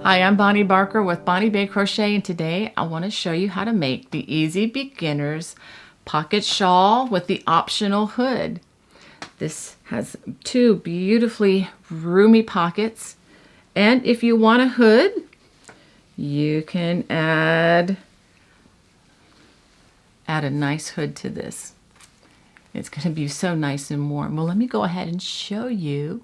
Hi, I'm Bonnie Barker with Bonnie Bay Crochet, and today I want to show you how to make the easy beginner's pocket shawl with the optional hood. This has two beautifully roomy pockets, and if you want a hood, you can add a nice hood to this. It's going to be so nice and warm. Well, let me go ahead and show you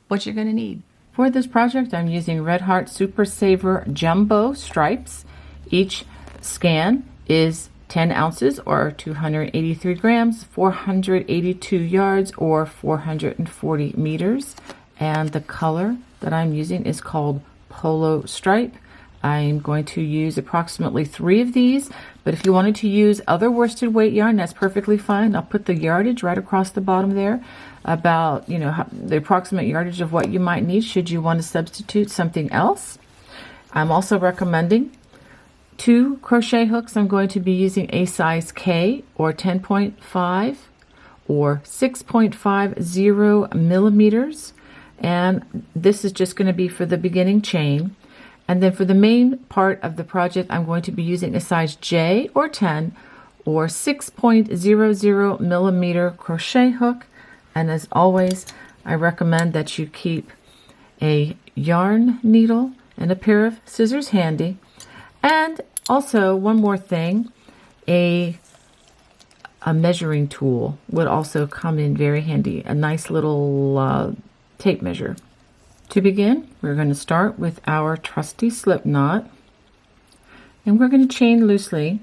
what you're going to need. For this project, I'm using Red Heart Super Saver Jumbo stripes. Each skein is 10 ounces or 283 grams, 482 yards or 440 meters. And the color that I'm using is called Polo Stripe. I'm going to use approximately 3 of these, but if you wanted to use other worsted weight yarn, that's perfectly fine. I'll put the yardage right across the bottom there, about the approximate yardage of what you might need should you want to substitute something else. I'm also recommending 2 crochet hooks. I'm going to be using a size K or 10.5 or 6.50 millimeters, and this is just going to be for the beginning chain. And then for the main part of the project, I'm going to be using a size J or 10 or 6.00 millimeter crochet hook. And as always, I recommend that you keep a yarn needle and a pair of scissors handy. And also, one more thing, a measuring tool would also come in very handy, a nice little tape measure. To begin, we're going to start with our trusty slip knot, and we're going to chain loosely.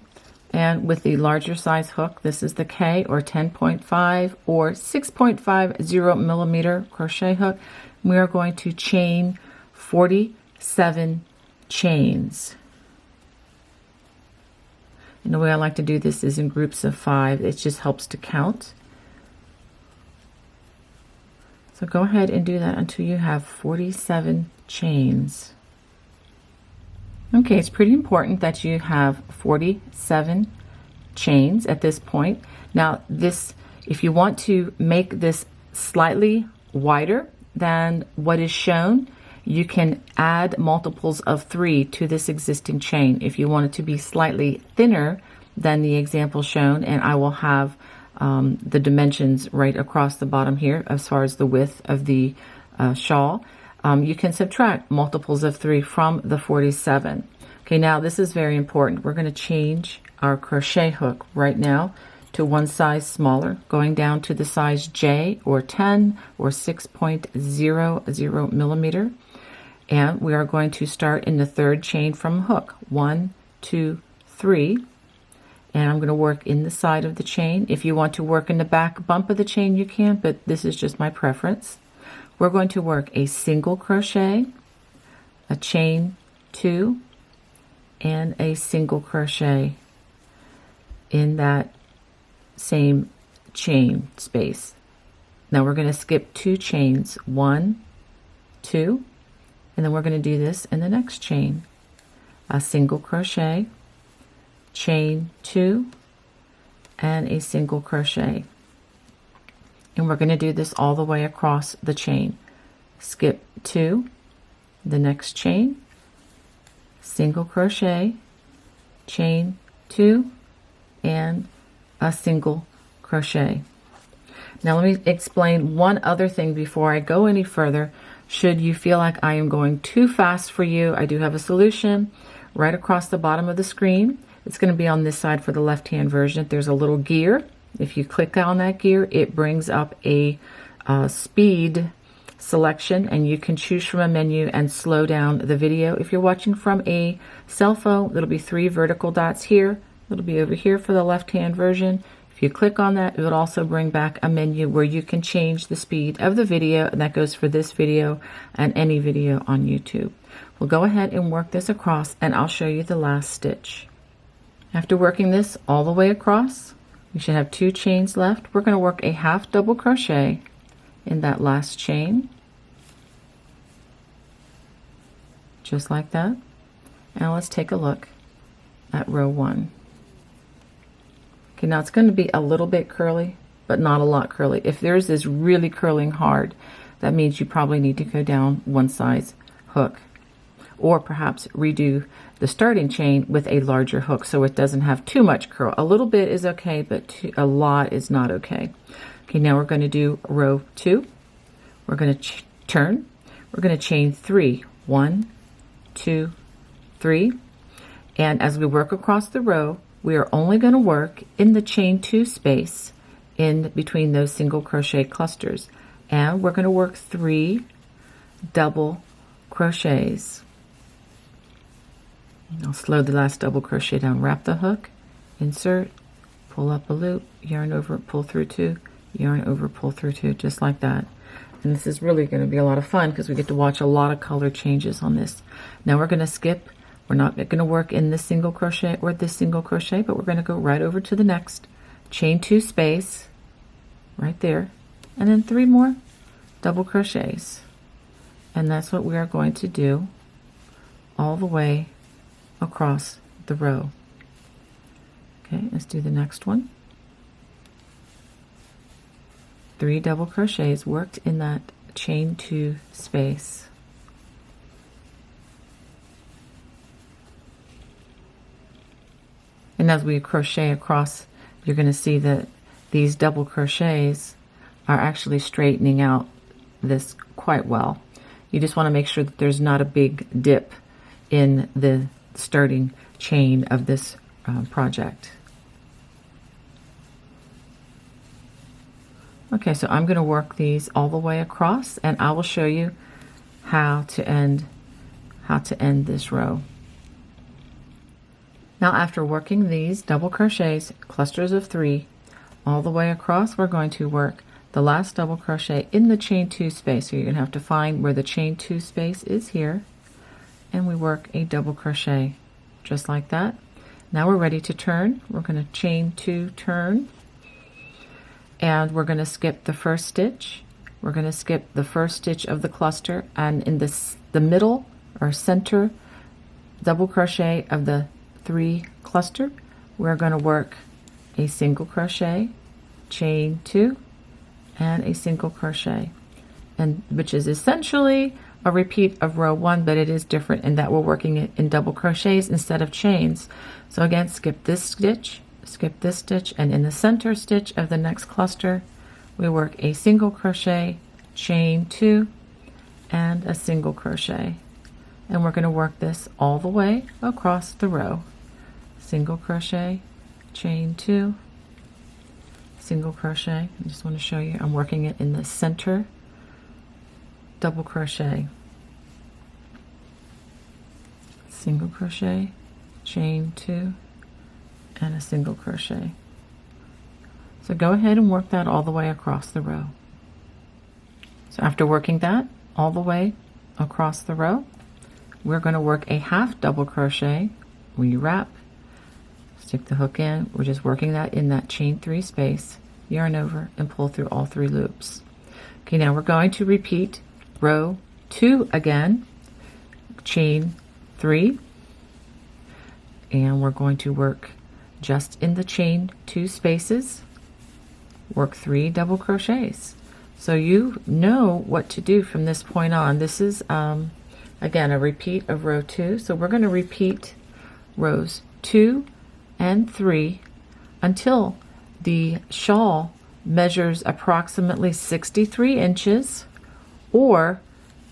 And with the larger size hook, this is the K or 10.5 or 6.50 millimeter crochet hook, we are going to chain 47 chains. And the way I like to do this is in groups of 5. It just helps to count. So go ahead and do that until you have 47 chains. Okay, it's pretty important that you have 47 chains at this point. Now this, if you want to make this slightly wider than what is shown, you can add multiples of 3 to this existing chain. If you want it to be slightly thinner than the example shown, and I will have the dimensions right across the bottom here as far as the width of the shawl, you can subtract multiples of 3 from the 47. Okay, now this is very important. We're going to change our crochet hook right now to one size smaller, going down to the size J or 10 or 6.00 millimeter. And we are going to start in the 3rd chain from hook. 1, 2, 3. And I'm going to work in the side of the chain. If you want to work in the back bump of the chain, you can, but this is just my preference. We're going to work a single crochet, a chain 2, and a single crochet in that same chain space. Now we're going to skip 2 chains, 1, 2, and then we're going to do this in the next chain. A single crochet, chain 2, and a single crochet. And we're going to do this all the way across the chain. Skip 2, the next chain, single crochet, chain 2, and a single crochet. Now let me explain one other thing before I go any further. Should you feel like I am going too fast for you, I do have a solution right across the bottom of the screen. It's going to be on this side for the left-hand version. There's a little gear. If you click on that gear, it brings up a speed selection, and you can choose from a menu and slow down the video. If you're watching from a cell phone, there'll be 3 vertical dots here. It'll be over here for the left-hand version. If you click on that, it will also bring back a menu where you can change the speed of the video, and that goes for this video and any video on YouTube. We'll go ahead and work this across, and I'll show you the last stitch. After working this all the way across, we should have 2 chains left. We're going to work a half double crochet in that last chain, just like that. Now let's take a look at row 1. Okay, now it's going to be a little bit curly, but not a lot curly. If yours is really curling hard, that means you probably need to go down one size hook. or perhaps redo the starting chain with a larger hook so it doesn't have too much curl. A little bit is okay, but a lot is not okay. Okay, now we're going to do row 2. We're going to turn. We're going to chain 3. 1, 2, 3. And as we work across the row, we are only going to work in the chain 2 space in between those single crochet clusters. And we're going to work 3 double crochets. I'll slow the last double crochet down. Wrap the hook, insert, pull up a loop, yarn over, pull through 2, yarn over, pull through 2, just like that. And this is really going to be a lot of fun because we get to watch a lot of color changes on this. Now we're going to skip. We're not going to work in this single crochet or this single crochet, but we're going to go right over to the next. Chain 2 space, right there, and then 3 more double crochets. And that's what we are going to do all the way across the row. Okay, let's do the next one. 3 double crochets worked in that chain 2 space. And as we crochet across, you're going to see that these double crochets are actually straightening out this quite well. You just want to make sure that there's not a big dip in the starting chain of this project. Okay, so I'm going to work these all the way across, and I will show you how to end this row. Now, after working these double crochets, clusters of 3, all the way across, we're going to work the last double crochet in the chain 2 space. So you're going to have to find where the chain 2 space is here, and we work a double crochet just like that. Now we're ready to turn. We're going to chain 2, turn, and we're going to skip the first stitch. We're going to skip the first stitch of the cluster, and in the middle or center double crochet of the 3 cluster, we're going to work a single crochet, chain 2, and a single crochet, and which is essentially a repeat of row 1, but it is different in that we're working it in double crochets instead of chains. So again, skip this stitch, and in the center stitch of the next cluster, we work a single crochet, chain 2, and a single crochet. And we're going to work this all the way across the row. Single crochet, chain 2, single crochet. I just want to show you I'm working it in the center double crochet, single crochet, chain 2, and a single crochet. So go ahead and work that all the way across the row. So after working that all the way across the row, we're going to work a half double crochet. When you wrap, stick the hook in. We're just working that in that chain 3 space, yarn over, and pull through all 3 loops. Okay, now we're going to repeat row 2 again, chain 3, and we're going to work just in the chain 2 spaces, work 3 double crochets. So you know what to do from this point on. This is again a repeat of row 2, so we're going to repeat rows 2 and 3 until the shawl measures approximately 63 inches, or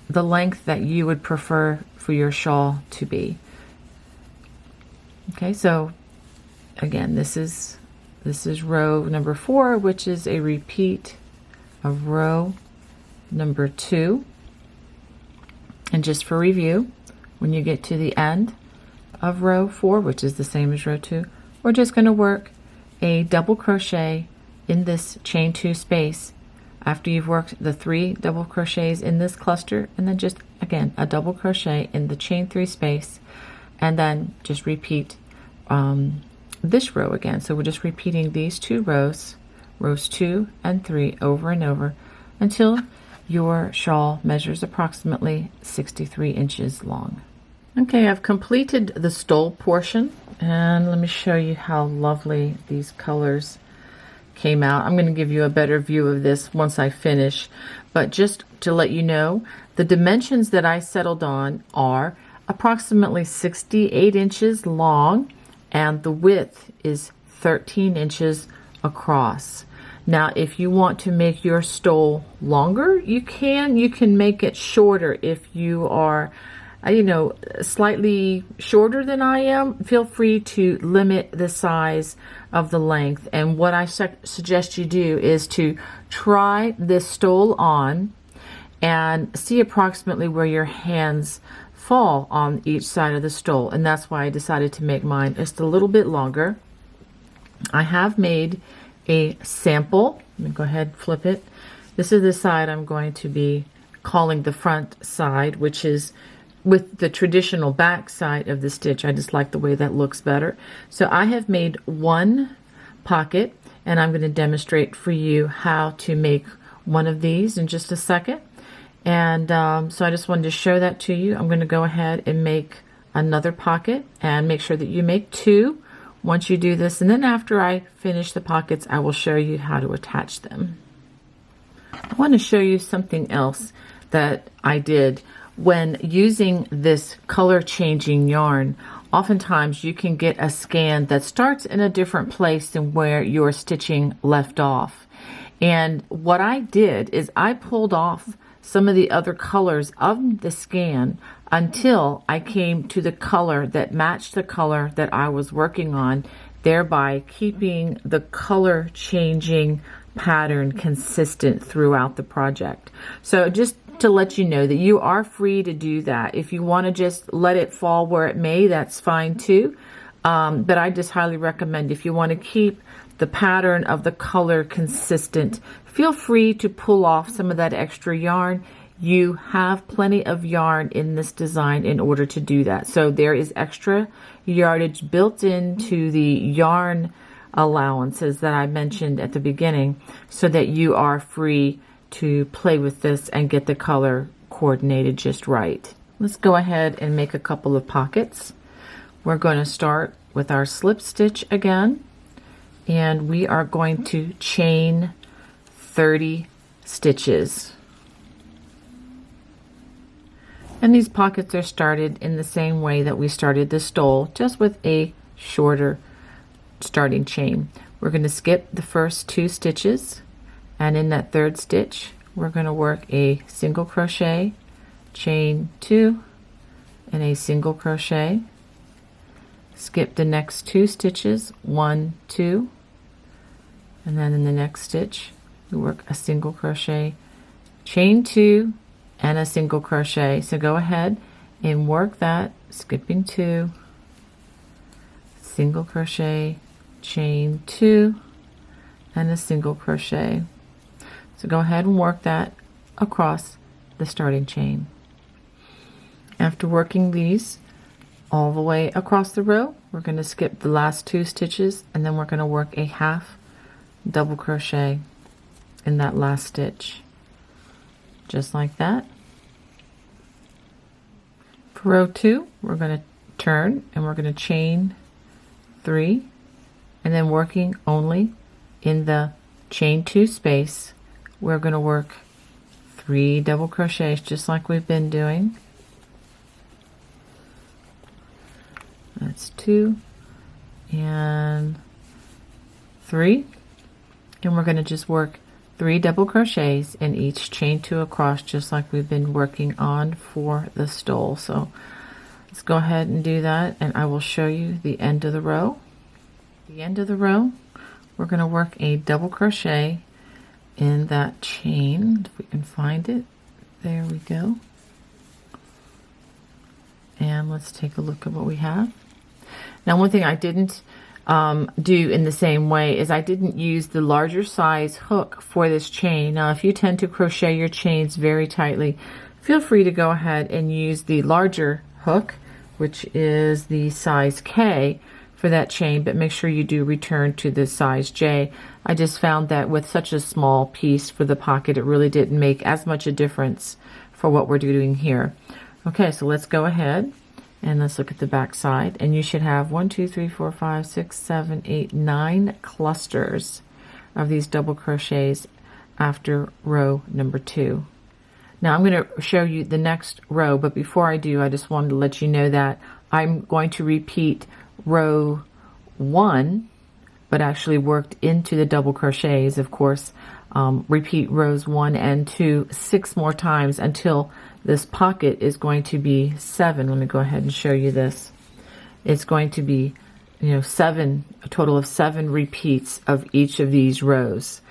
the length that you would prefer for your shawl to be. Okay, so again, this is row number 4, which is a repeat of row number 2. And just for review, when you get to the end of row 4, which is the same as row 2, we're just going to work a double crochet in this chain 2 space after you've worked the 3 double crochets in this cluster, and then just again a double crochet in the chain 3 space, and then just repeat this row again. So we're just repeating these 2 rows, rows 2 and 3, over and over until your shawl measures approximately 63 inches long. Okay, I've completed the stole portion, and let me show you how lovely these colors came out. I'm going to give you a better view of this once I finish, but just to let you know, the dimensions that I settled on are approximately 68 inches long, and the width is 13 inches across. Now, if you want to make your stole longer, you can make it shorter. If you are, slightly shorter than I am, feel free to limit the size of the length. And what I suggest you do is to try this stole on and see approximately where your hands fall on each side of the stole. And that's why I decided to make mine just a little bit longer. I have made a sample. Let me go ahead and flip it. This is the side I'm going to be calling the front side, which is with the traditional back side of the stitch. I just like the way that looks better. So I have made one pocket, and I'm going to demonstrate for you how to make one of these in just a second. And so I just wanted to show that to you. I'm going to go ahead and make another pocket, and make sure that you make two once you do this. And then after I finish the pockets, I will show you how to attach them. I want to show you something else that I did when using this color changing yarn. Oftentimes you can get a skein that starts in a different place than where your stitching left off. And what I did is I pulled off some of the other colors of the skein until I came to the color that matched the color that I was working on, thereby keeping the color changing pattern consistent throughout the project. So just to let you know that you are free to do that. If you want to just let it fall where it may, that's fine too. But I just highly recommend, if you want to keep the pattern of the color consistent, feel free to pull off some of that extra yarn. You have plenty of yarn in this design in order to do that. So there is extra yardage built into the yarn allowances that I mentioned at the beginning, so that you are free to play with this and get the color coordinated just right. Let's go ahead and make a couple of pockets. We're going to start with our slip stitch again, and we are going to chain 30 stitches. And these pockets are started in the same way that we started the stole, just with a shorter starting chain. We're going to skip the first 2 stitches, and in that 3rd stitch we're going to work a single crochet, chain 2, and a single crochet. Skip the next 2 stitches, 1, 2, and then in the next stitch we work a single crochet, chain 2, and a single crochet. So go ahead and work that, skipping 2, single crochet, chain 2, and a single crochet. So go ahead and work that across the starting chain. After working these all the way across the row, we're going to skip the last 2 stitches, and then we're going to work a half double crochet in that last stitch, just like that. For row 2, we're going to turn and we're going to chain 3, and then working only in the chain 2 space, we're going to work 3 double crochets just like we've been doing. That's 2 and 3, and we're going to just work 3 double crochets in each chain 2 across, just like we've been working on for the stole. So let's go ahead and do that, and I will show you the end of the row. The end of the row, we're going to work a double crochet in that chain, if we can find it. There we go. And let's take a look at what we have. Now, one thing I didn't do in the same way is I didn't use the larger size hook for this chain. Now, if you tend to crochet your chains very tightly, feel free to go ahead and use the larger hook, which is the size K for that chain, but make sure you do return to the size J. I just found that with such a small piece for the pocket, it really didn't make as much a difference for what we're doing here. Okay, so let's go ahead and let's look at the back side, and you should have 1, 2, 3, 4, 5, 6, 7, 8, 9 clusters of these double crochets after row number 2. Now I'm going to show you the next row, but before I do, I just wanted to let you know that I'm going to repeat row 1, but actually worked into the double crochets, of course. Repeat rows 1 and 2 6 more times until this pocket is going to be 7. Let me go ahead and show you this. It's going to be, a total of 7 repeats of each of these rows.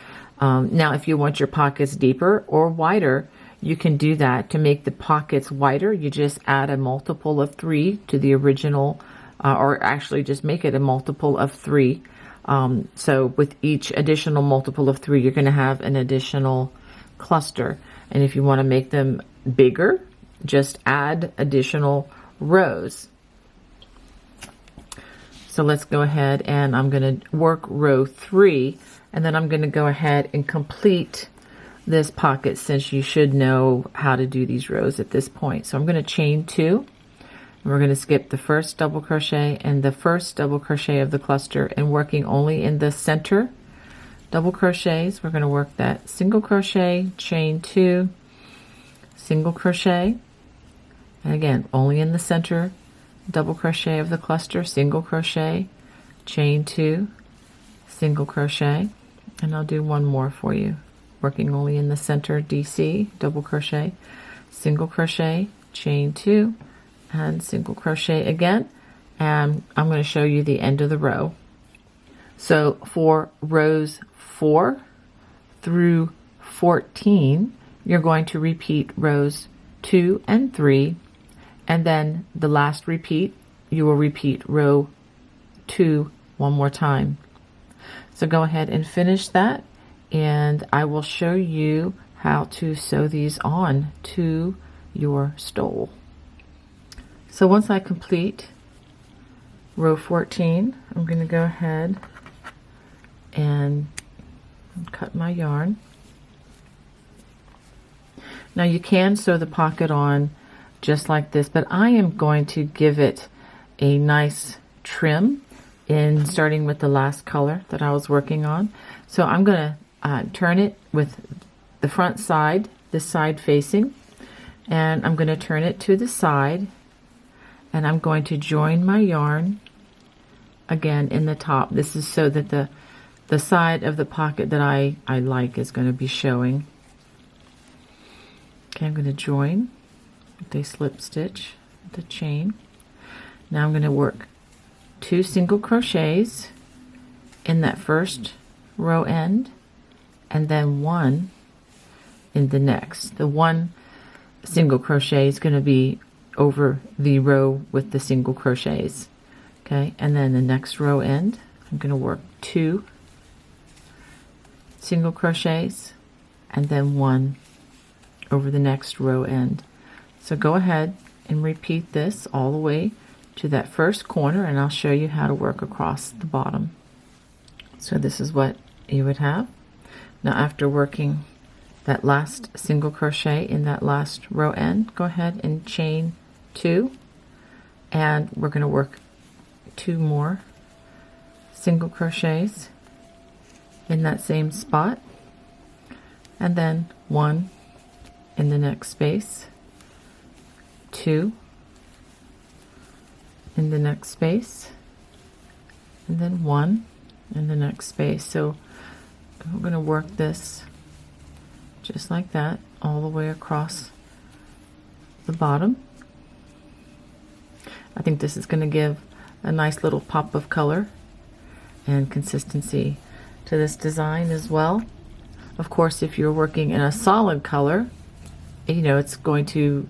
Now, if you want your pockets deeper or wider, you can do that. To make the pockets wider, you just add a multiple of 3 to the original, or actually just make it a multiple of 3. So with each additional multiple of 3, you're going to have an additional cluster. And if you want to make them bigger, just add additional rows. So let's go ahead and I'm going to work row 3, and then I'm going to go ahead and complete this pocket, since you should know how to do these rows at this point. So I'm going to chain 2, and we're going to skip the first double crochet and the first double crochet of the cluster, and working only in the center double crochets. We're going to work that single crochet, chain 2, single crochet, and again only in the center double crochet of the cluster, single crochet, chain 2, single crochet, and I'll do one more for you. Working only in the center DC, double crochet, single crochet, chain 2, and single crochet again. And I'm going to show you the end of the row. So for rows 4 through 14, you're going to repeat rows 2 and 3, and then the last repeat, you will repeat row 2 one more time. So go ahead and finish that, and I will show you how to sew these on to your stole. So once I complete row 14, I'm going to go ahead and cut my yarn. Now you can sew the pocket on just like this, but I am going to give it a nice trim in starting with the last color that I was working on. So I'm going to turn it with the front side, this side facing, and I'm going to turn it to the side, and I'm going to join my yarn again in the top. This is so that the side of the pocket that I like is going to be showing. Okay, I'm going to join with a slip stitch, the chain. Now I'm going to work 2 single crochets in that first row end, and then 1 in the next. The 1 single crochet is going to be over the row with the single crochets. Okay, and then the next row end, I'm going to work 2 single crochets and then 1 over the next row end. So go ahead and repeat this all the way to that first corner, and I'll show you how to work across the bottom. So this is what you would have. Now after working that last single crochet in that last row end, go ahead and chain 2, and we're going to work 2 more single crochets in that same spot, and then 1 in the next space, 2 in the next space, and then 1 in the next space. So we're going to work this just like that all the way across the bottom. I think this is going to give a nice little pop of color and consistency to this design as well. Of course, if you're working in a solid color, it's going to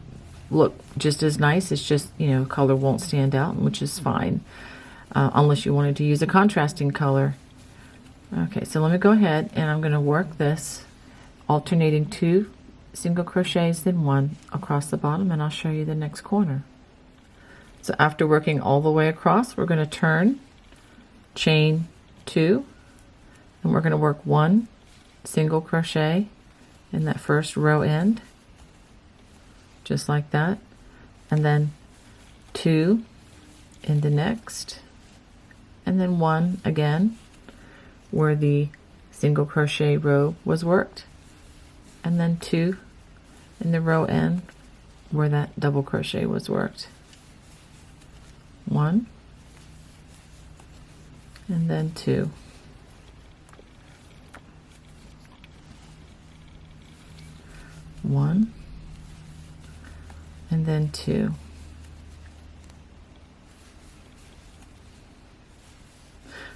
look just as nice. It's just, color won't stand out, which is fine, unless you wanted to use a contrasting color. Okay, so let me go ahead and I'm going to work this alternating 2 single crochets, then 1 across the bottom, and I'll show you the next corner. So after working all the way across, we're going to turn, chain 2, and we're going to work 1 single crochet in that first row end, just like that, and then 2 in the next, and then 1 again where the single crochet row was worked, and then 2 in the row end where that double crochet was worked. 1 and then 2. 1 and then 2.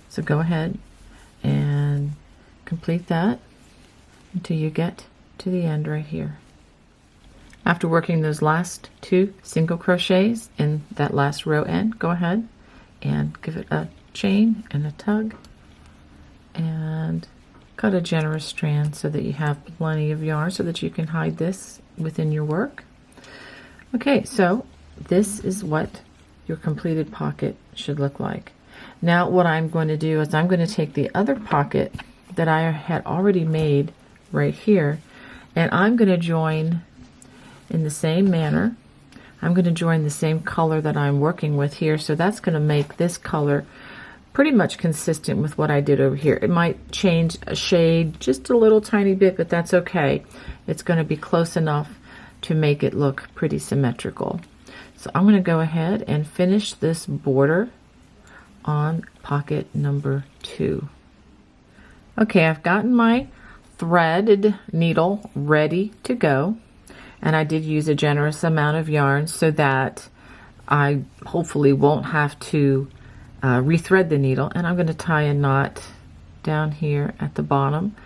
So go ahead and complete that until you get to the end right here. After working those last 2 single crochets in that last row end, go ahead and give it a chain and a tug and cut a generous strand so that you have plenty of yarn so that you can hide this within your work. Okay, so this is what your completed pocket should look like. Now what I'm going to do is I'm going to take the other pocket that I had already made right here, and I'm going to join in the same manner. I'm going to join the same color that I'm working with here, so that's going to make this color pretty much consistent with what I did over here. It might change a shade just a little tiny bit, but that's okay. It's going to be close enough to make it look pretty symmetrical. So I'm going to go ahead and finish this border on pocket number 2. Okay, I've gotten my threaded needle ready to go, and I did use a generous amount of yarn so that I hopefully won't have to rethread the needle. And I'm going to tie a knot down here at the bottom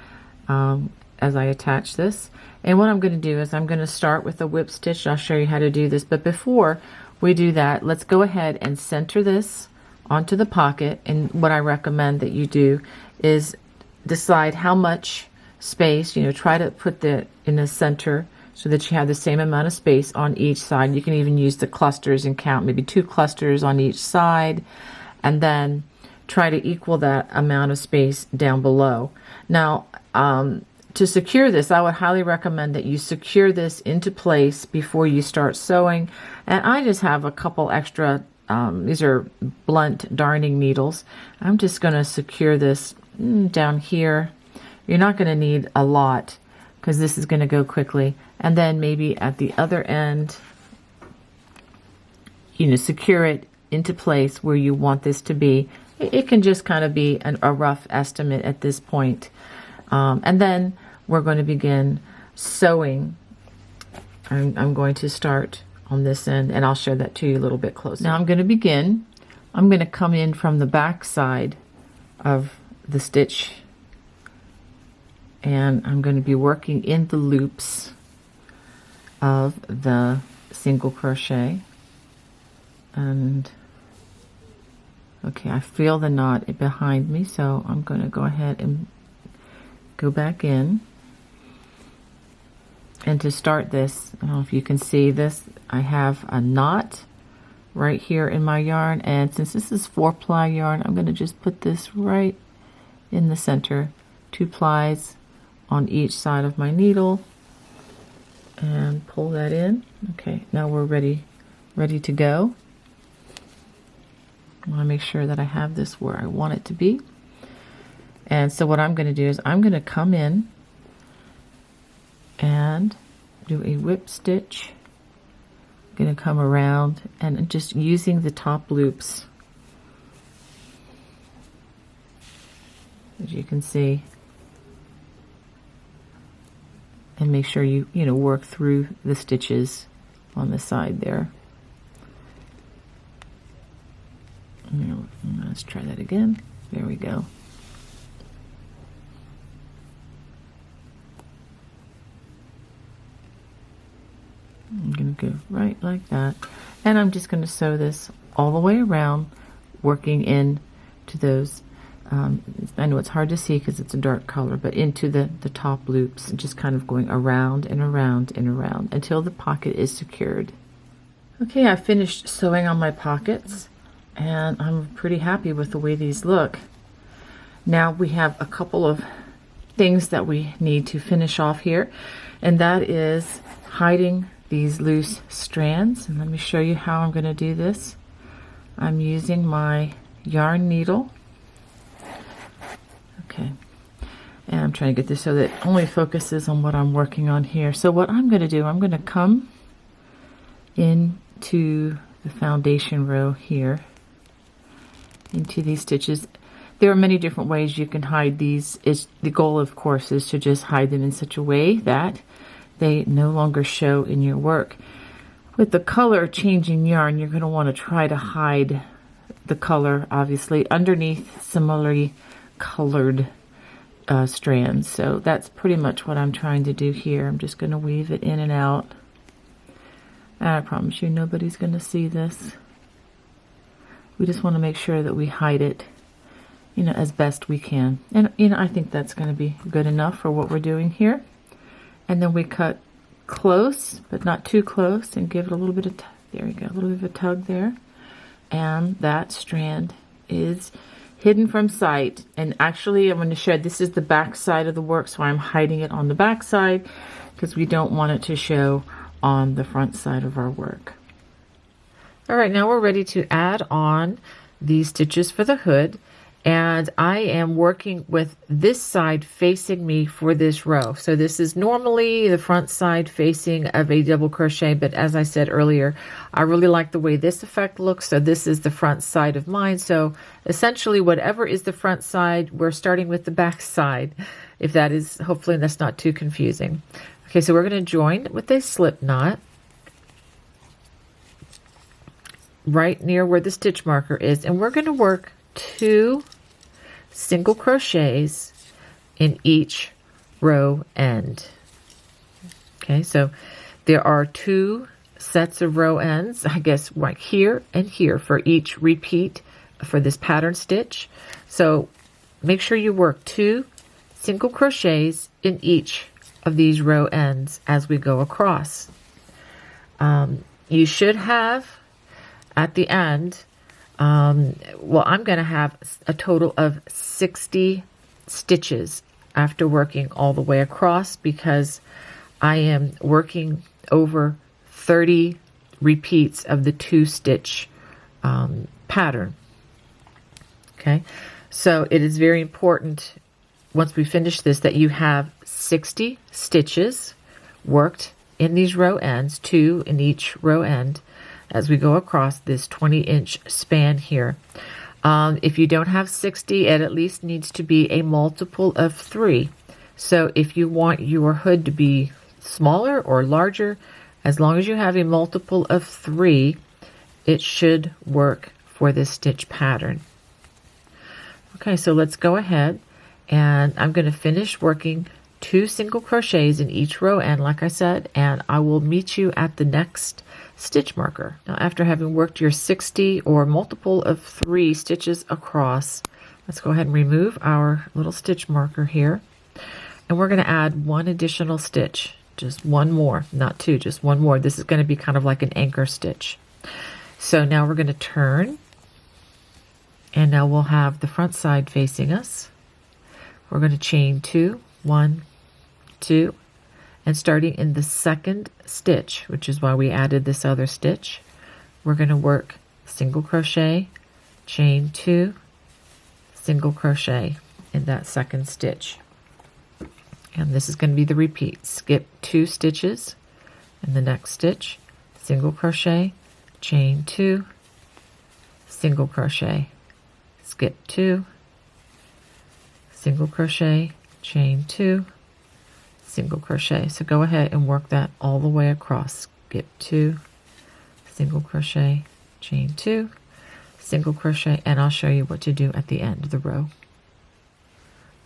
as I attach this. And what I'm going to do is I'm going to start with a whip stitch. I'll show you how to do this, but before we do that, let's go ahead and center this onto the pocket. And what I recommend that you do is decide how much space, try to put it in the center so that you have the same amount of space on each side. You can even use the clusters and count maybe 2 clusters on each side, and then try to equal that amount of space down below. Now, to secure this, I would highly recommend that you secure this into place before you start sewing. And I just have a couple extra, these are blunt darning needles. I'm just going to secure this down here. You're not going to need a lot because this is going to go quickly. And then maybe at the other end, secure it into place where you want this to be. It can just kind of be a rough estimate at this point. And then we're going to begin sewing. I'm going to start on this end, and I'll show that to you a little bit closer. Now I'm going to begin. I'm going to come in from the back side of the stitch, and I'm going to be working in the loops of the single crochet. And okay, I feel the knot behind me, so I'm going to go ahead and go back in. And to start this, I don't know if you can see this, I have a knot right here in my yarn, and since this is 4-ply yarn, I'm going to just put this right in the center, 2 plies on each side of my needle, and pull that in. Okay, now we're ready to go. I want to make sure that I have this where I want it to be. And so what I'm going to do is I'm going to come in and do a whip stitch. I'm going to come around and just using the top loops, as you can see, and make sure you work through the stitches on the side there. Let's try that again. There we go. I'm going to go right like that, and I'm just going to sew this all the way around, working in to those, I know it's hard to see because it's a dark color, but into the top loops, and just kind of going around and around and around until the pocket is secured. Okay, I finished sewing on my pockets, and I'm pretty happy with the way these look. Now we have a couple of things that we need to finish off here, and that is hiding these loose strands. And let me show you how I'm going to do this. I'm using my yarn needle. Okay, And I'm trying to get this so that it only focuses on what I'm working on here. So what I'm going to do, I'm going to come into the foundation row here, into these stitches. There are many different ways you can hide these. The goal, of course, is to just hide them in such a way that they no longer show in your work. With the color changing yarn, you're going to want to try to hide the color, obviously, underneath similarly colored strands. So that's pretty much what I'm trying to do here. I'm just going to weave it in and out. And I promise you nobody's going to see this. We just want to make sure that we hide it, you know, as best we can. And, you know, I think that's going to be good enough for what we're doing here. And then we cut close, but not too close, and give it a little bit of, there we go, a little bit of a tug there. And that strand is hidden from sight. And actually I'm going to show, this is the back side of the work, so I'm hiding it on the back side because we don't want it to show on the front side of our work. All right, now we're ready to add on these stitches for the hood, and I am working with this side facing me for this row. So this is normally the front side facing of a double crochet, but as I said earlier, I really like the way this effect looks, so this is the front side of mine. So essentially whatever is the front side, we're starting with the back side, if that is, hopefully that's not too confusing. Okay, so we're going to join with a slip knot right near where the stitch marker is, and we're going to work 2 single crochets in each row end. Okay, so there are 2 sets of row ends, I guess, right here and here for each repeat for this pattern stitch. So make sure you work 2 single crochets in each of these row ends as we go across. You should have at the end, well, I'm going to have a total of 60 stitches after working all the way across, because I am working over 30 repeats of the 2-stitch pattern. Okay, so it is very important once we finish this that you have 60 stitches worked in these row ends, 2 in each row end, as we go across this 20-inch span here. If you don't have 60, it at least needs to be a multiple of 3. So if you want your hood to be smaller or larger, as long as you have a multiple of 3, it should work for this stitch pattern. Okay, so let's go ahead, and I'm going to finish working 2 single crochets in each row end, like I said, and I will meet you at the next stitch marker. Now, after having worked your 60 or multiple of 3 stitches across, let's go ahead and remove our little stitch marker here, and we're going to add 1 additional stitch, just 1 more, not 2, just 1 more. This is going to be kind of like an anchor stitch. So now we're going to turn, and now we'll have the front side facing us. We're going to chain 2, 1, 2, and starting in the 2nd stitch, which is why we added this other stitch, we're going to work single crochet, chain 2, single crochet in that 2nd stitch. And this is going to be the repeat. Skip 2 stitches in the next stitch, single crochet, chain 2, single crochet, skip 2, single crochet, chain 2, single crochet. So go ahead and work that all the way across. Skip 2, single crochet, chain 2, single crochet, and I'll show you what to do at the end of the row.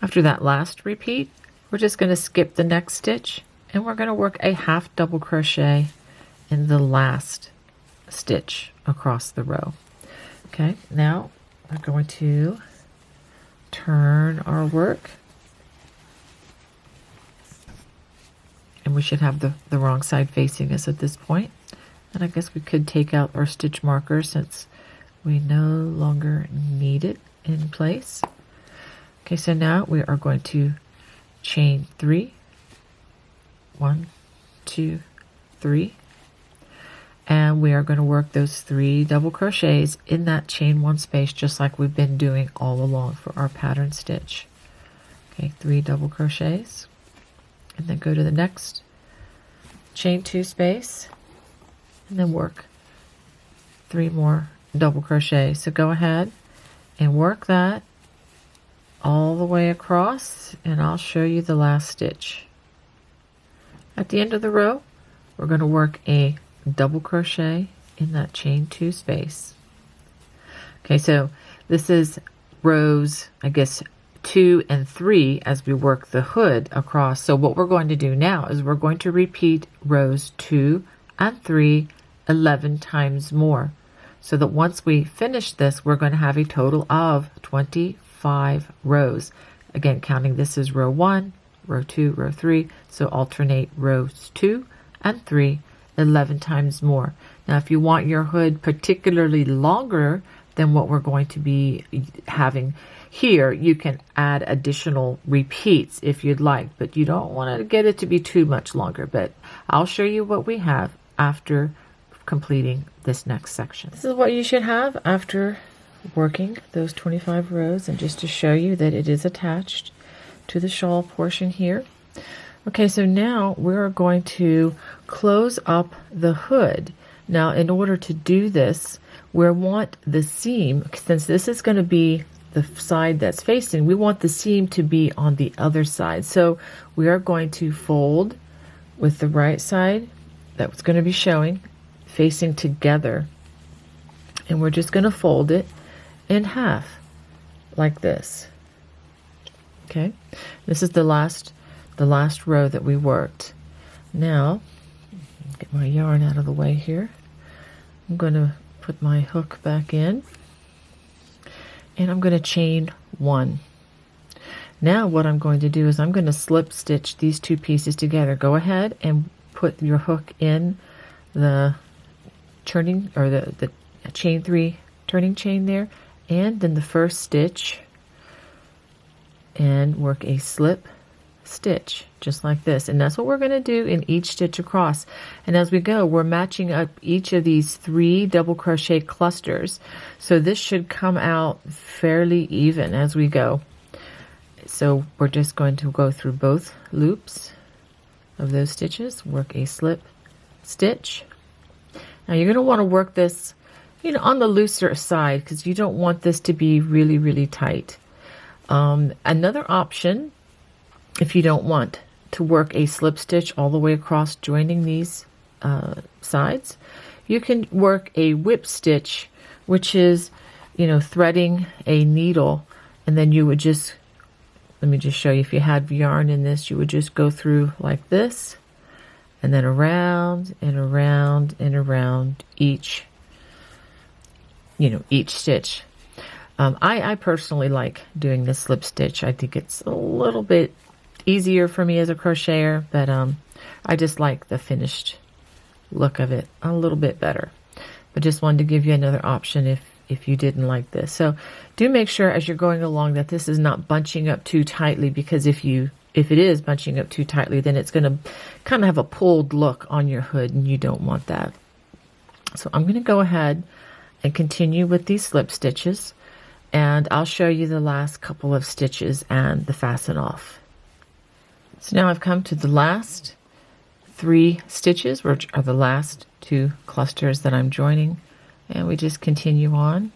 After that last repeat, we're just going to skip the next stitch, and we're going to work a half double crochet in the last stitch across the row. Okay, now we're going to turn our work, and we should have the wrong side facing us at this point. And I guess we could take out our stitch marker since we no longer need it in place. Okay, so now we are going to chain 3, 1, 2, 3, and we are going to work those 3 double crochets in that chain 1 space, just like we've been doing all along for our pattern stitch. Okay, 3 double crochets, and then go to the next chain 2 space, and then work 3 more double crochets. So go ahead and work that all the way across, and I'll show you the last stitch. At the end of the row, we're going to work a double crochet in that chain 2 space. Okay, so this is rows, I guess, 2 and 3 as we work the hood across. So what we're going to do now is we're going to repeat rows 2 and 3 11 times more, so that once we finish this, we're going to have a total of 25 rows. Again, counting this is row 1, row 2, row 3, so alternate rows 2 and 3 11 times more. Now, if you want your hood particularly longer than what we're going to be having here, you can add additional repeats if you'd like, but you don't want to get it to be too much longer. But I'll show you what we have after completing this next section. This is what you should have after working those 25 rows, and just to show you that it is attached to the shawl portion here. Okay, so now we're going to close up the hood. Now, in order to do this, we want the seam, since this is going to be the side that's facing, we want the seam to be on the other side. So we are going to fold with the right side that's going to be showing, facing together, and we're just going to fold it in half like this. Okay, this is the last row that we worked. Now, get my yarn out of the way here. I'm going to put my hook back in, and I'm going to chain 1. Now what I'm going to do is I'm going to slip stitch these 2 pieces together. Go ahead and put your hook in the turning, or the chain 3 turning chain there, and then the first stitch, and work a slip stitch just like this. And that's what we're going to do in each stitch across. And as we go, we're matching up each of these 3 double crochet clusters, so this should come out fairly even as we go. So we're just going to go through both loops of those stitches, work a slip stitch. Now you're going to want to work this, you know, on the looser side, because you don't want this to be really, really tight. Another option, if you don't want to work a slip stitch all the way across joining these sides, you can work a whip stitch, which is, you know, threading a needle, and then you would just, let me just show you, if you had yarn in this, you would just go through like this, and then around and around and around each, you know, each stitch. I personally like doing this slip stitch. I think it's a little bit easier for me as a crocheter, but I just like the finished look of it a little bit better. But just wanted to give you another option if you didn't like this. So do make sure as you're going along that this is not bunching up too tightly, because if it is bunching up too tightly, then it's going to kind of have a pulled look on your hood, and you don't want that. So I'm going to go ahead and continue with these slip stitches, and I'll show you the last couple of stitches and the fasten off. So now I've come to the last 3 stitches, which are the last 2 clusters that I'm joining, and we just continue on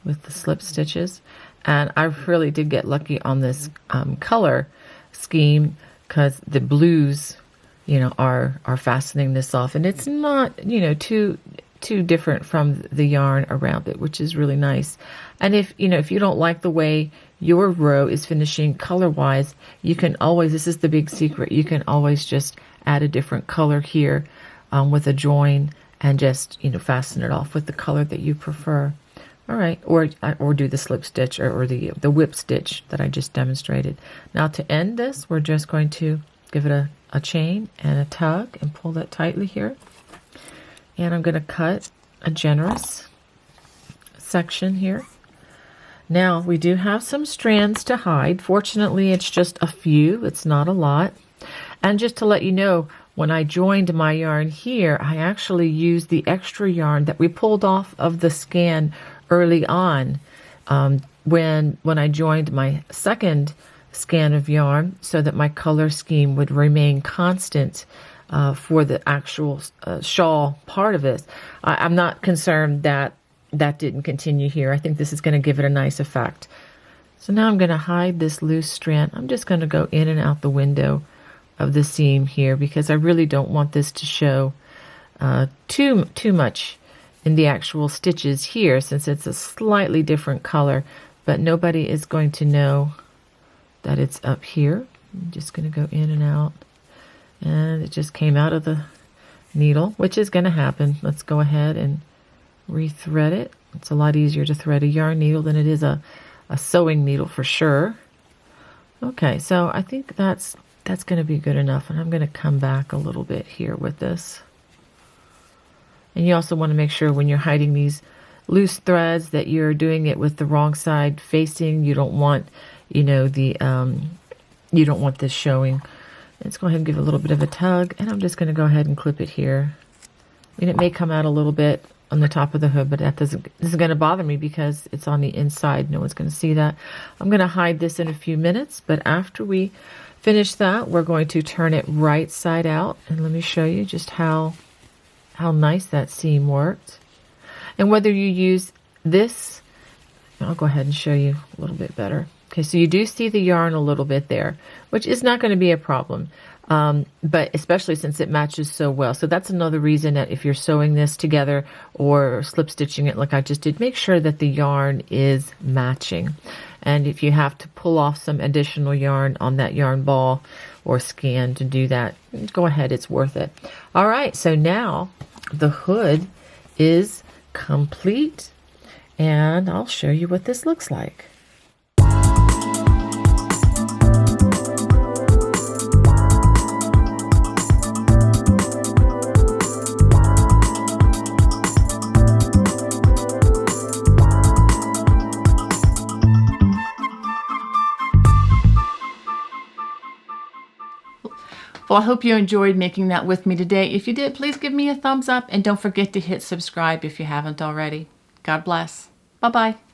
with the slip stitches. And I really did get lucky on this color scheme, because the blues, you know, are fastening this off, and it's not, you know, too different from the yarn around it, which is really nice. And if you don't like the way your row is finishing color wise, you can always, this is the big secret, you can always just add a different color here with a join, and just, you know, fasten it off with the color that you prefer. All right, or do the slip stitch or the whip stitch that I just demonstrated. Now to end this, we're just going to give it a chain and a tug and pull that tightly here. And I'm going to cut a generous section here. Now we do have some strands to hide. Fortunately, it's just a few, it's not a lot. And just to let you know, when I joined my yarn here, I actually used the extra yarn that we pulled off of the skein early on. When I joined my second skein of yarn so that my color scheme would remain constant for the actual shawl part of this. I'm not concerned that that didn't continue here. I think this is going to give it a nice effect. So now I'm going to hide this loose strand. I'm just going to go in and out the window of the seam here because I really don't want this to show too much in the actual stitches here, since it's a slightly different color, but nobody is going to know that it's up here. I'm just going to go in and out, and it just came out of the needle, which is going to happen. Let's go ahead and rethread it. It's a lot easier to thread a yarn needle than it is a sewing needle for sure. Okay, so I think that's going to be good enough, and I'm going to come back a little bit here with this. And you also want to make sure when you're hiding these loose threads that you're doing it with the wrong side facing. You don't want, you know, you don't want this showing. Let's go ahead and give it a little bit of a tug, and I'm just going to go ahead and clip it here. I mean, it may come out a little bit on the top of the hood, but that isn't going to bother me because it's on the inside. No one's going to see that. I'm going to hide this in a few minutes, but after we finish that, we're going to turn it right side out, and let me show you just how nice that seam worked. And whether you use this, I'll go ahead and show you a little bit better. Okay, so you do see the yarn a little bit there, which is not going to be a problem, but especially since it matches so well. So that's another reason that if you're sewing this together or slip stitching it like I just did, make sure that the yarn is matching. And if you have to pull off some additional yarn on that yarn ball or skein to do that, go ahead, it's worth it. All right, so now the hood is complete, and I'll show you what this looks like. Well, I hope you enjoyed making that with me today. If you did, please give me a thumbs up, and don't forget to hit subscribe if you haven't already. God bless. Bye-bye.